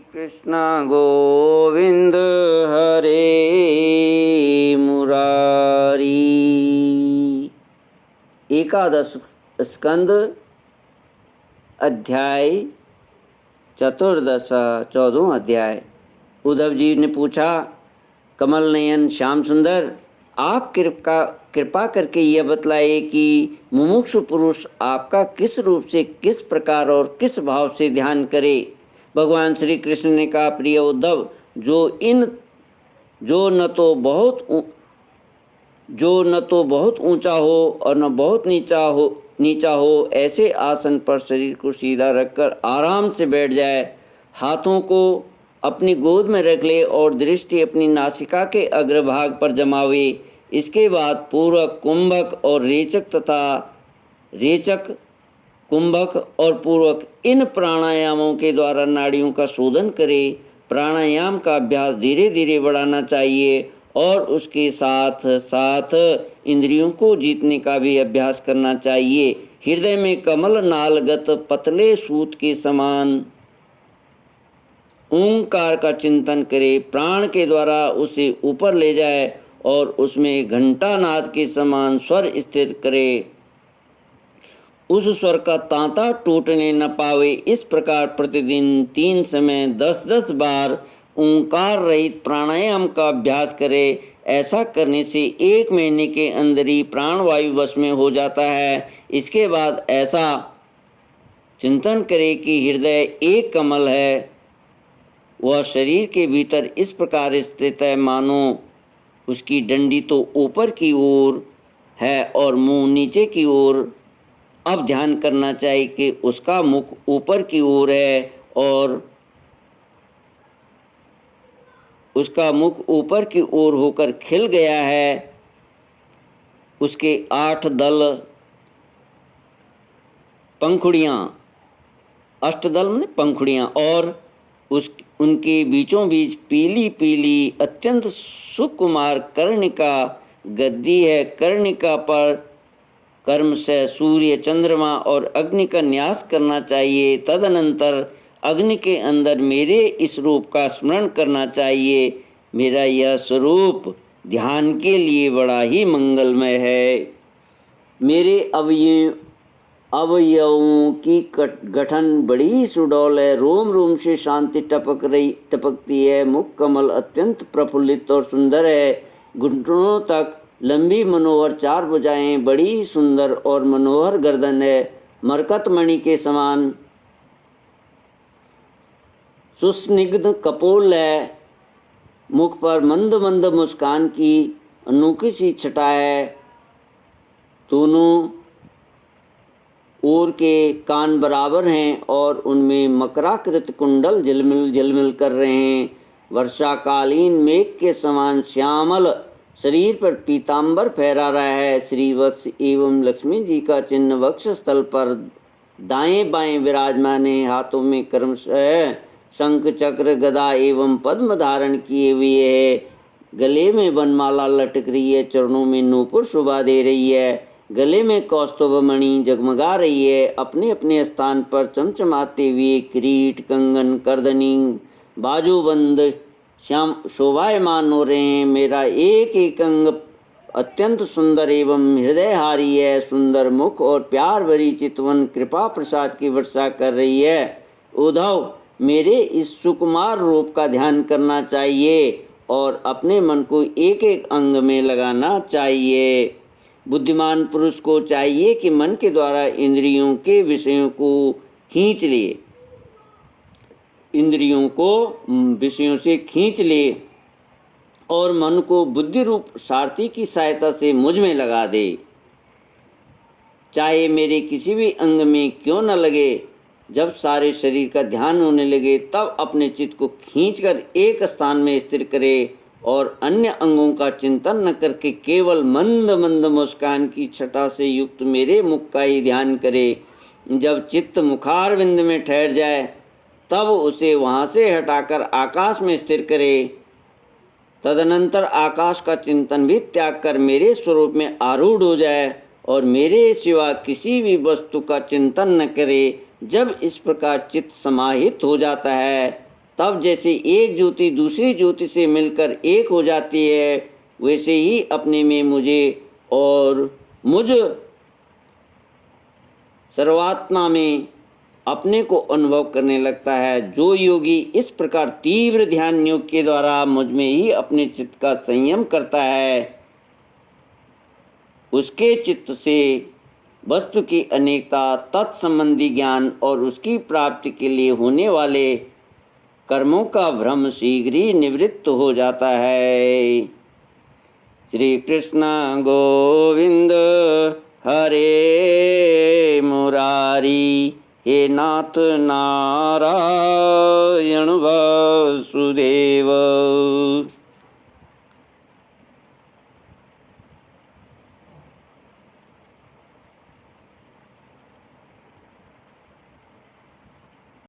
कृष्ण गोविंद हरे मुरारी। एकादश स्कंद अध्याय चतुर्दश 14वां अध्याय। उद्धव जी ने पूछा, कमल नयन श्याम सुंदर, आप कृपा करके यह बतलाइए कि मुमुक्षु पुरुष आपका किस रूप से, किस प्रकार और किस भाव से ध्यान करे। भगवान श्री कृष्ण ने कहा, प्रिय उद्धव, जो न तो बहुत ऊंचा हो और न बहुत नीचा हो, ऐसे आसन पर शरीर को सीधा रखकर आराम से बैठ जाए, हाथों को अपनी गोद में रख ले और दृष्टि अपनी नासिका के अग्रभाग पर जमावे। इसके बाद पूर्वक कुंभक और रेचक कुंभक और पूर्वक इन प्राणायामों के द्वारा नाड़ियों का शोधन करे। प्राणायाम का अभ्यास धीरे धीरे बढ़ाना चाहिए और उसके साथ साथ इंद्रियों को जीतने का भी अभ्यास करना चाहिए। हृदय में कमल नालगत पतले सूत के समान ओंकार का चिंतन करे, प्राण के द्वारा उसे ऊपर ले जाए और उसमें घंटानाद के समान स्वर स्थिर करे, उस स्वर का तांता टूटने न पावे। इस प्रकार प्रतिदिन 3 समय 10-10 बार ओंकार रहित प्राणायाम का अभ्यास करे। ऐसा करने से 1 महीने के अंदर ही प्राणवायु वश में हो जाता है। इसके बाद ऐसा चिंतन करे कि हृदय एक कमल है, वह शरीर के भीतर इस प्रकार स्थित है मानो उसकी डंडी तो ऊपर की ओर है और मुंह नीचे की ओर। अब ध्यान करना चाहिए कि उसका मुख ऊपर की ओर है और उसका मुख ऊपर की ओर होकर खिल गया है। उसके 8 दल पंखुड़ियाँ, अष्टदल में पंखुड़ियाँ, और उनके बीचों बीच पीली पीली अत्यंत सुकुमार कर्णिका गद्दी है। कर्णिका पर कर्म से सूर्य, चंद्रमा और अग्नि का न्यास करना चाहिए। तदनंतर अग्नि के अंदर मेरे इस रूप का स्मरण करना चाहिए। मेरा यह स्वरूप ध्यान के लिए बड़ा ही मंगलमय है। मेरे अवयवों की गठन बड़ी सुडौल है। रोम रोम से शांति टपकती है। मुख कमल अत्यंत प्रफुल्लित और सुंदर है। घुटनों तक लंबी मनोहर 4 भुजाएं, बड़ी सुंदर और मनोहर गर्दन है। मरकत मणि के समान सुस्निग्ध कपोल है। मुख पर मंद मंद मुस्कान की अनोखी सी छटा है। दोनों ओर के कान बराबर हैं और उनमें मकराकृत कुंडल झिलमिल झिलमिल कर रहे हैं। वर्षाकालीन मेघ के समान श्यामल शरीर पर पीतांबर फहरा रहा है। श्रीवत्स एवं लक्ष्मी जी का चिन्ह वक्ष स्थल पर दाएं बाएं विराजमान है। हाथों में क्रमशः शंख, चक्र, गदा एवं पद्म धारण किए हुए है। गले में वनमाला लटक रही है। चरणों में नूपुर शोभा दे रही है। गले में कौस्तुभ मणि जगमगा रही है। अपने अपने स्थान पर चमचमाते हुए किरीट, कंगन, करदनी, बाजूबंद श्याम शोभायमान हो रहे हैं। मेरा एक एक अंग अत्यंत सुंदर एवं हृदयहारी है। सुंदर मुख और प्यार भरी चितवन कृपा प्रसाद की वर्षा कर रही है। उद्धव, मेरे इस सुकुमार रूप का ध्यान करना चाहिए और अपने मन को एक एक अंग में लगाना चाहिए। बुद्धिमान पुरुष को चाहिए कि मन के द्वारा इंद्रियों के विषयों को खींच ले, इंद्रियों को विषयों से खींच ले और मन को बुद्धि रूप सारथी की सहायता से मुझ में लगा दे। चाहे मेरे किसी भी अंग में क्यों न लगे, जब सारे शरीर का ध्यान होने लगे तब अपने चित्त को खींचकर एक स्थान में स्थिर करे और अन्य अंगों का चिंतन न करके केवल मंद मंद मुस्कान की छटा से युक्त मेरे मुख का ही ध्यान करे। जब चित्त मुखारविंद में ठहर जाए तब उसे वहाँ से हटाकर आकाश में स्थिर करे। तदनंतर आकाश का चिंतन भी त्याग कर मेरे स्वरूप में आरूढ़ हो जाए और मेरे सिवा किसी भी वस्तु का चिंतन न करे। जब इस प्रकार चित्त समाहित हो जाता है तब जैसे एक ज्योति दूसरी ज्योति से मिलकर एक हो जाती है, वैसे ही अपने में मुझे और मुझ सर्वात्मा में अपने को अनुभव करने लगता है। जो योगी इस प्रकार तीव्र ध्यान योग के द्वारा मुझ में ही अपने चित्त का संयम करता है, उसके चित्त से वस्तु की अनेकता, तत्संबंधी ज्ञान और उसकी प्राप्ति के लिए होने वाले कर्मों का भ्रम शीघ्र ही निवृत्त हो जाता है। श्री कृष्ण गोविंद हरे मुरारी, हे नाथ नारायण वासुदेव।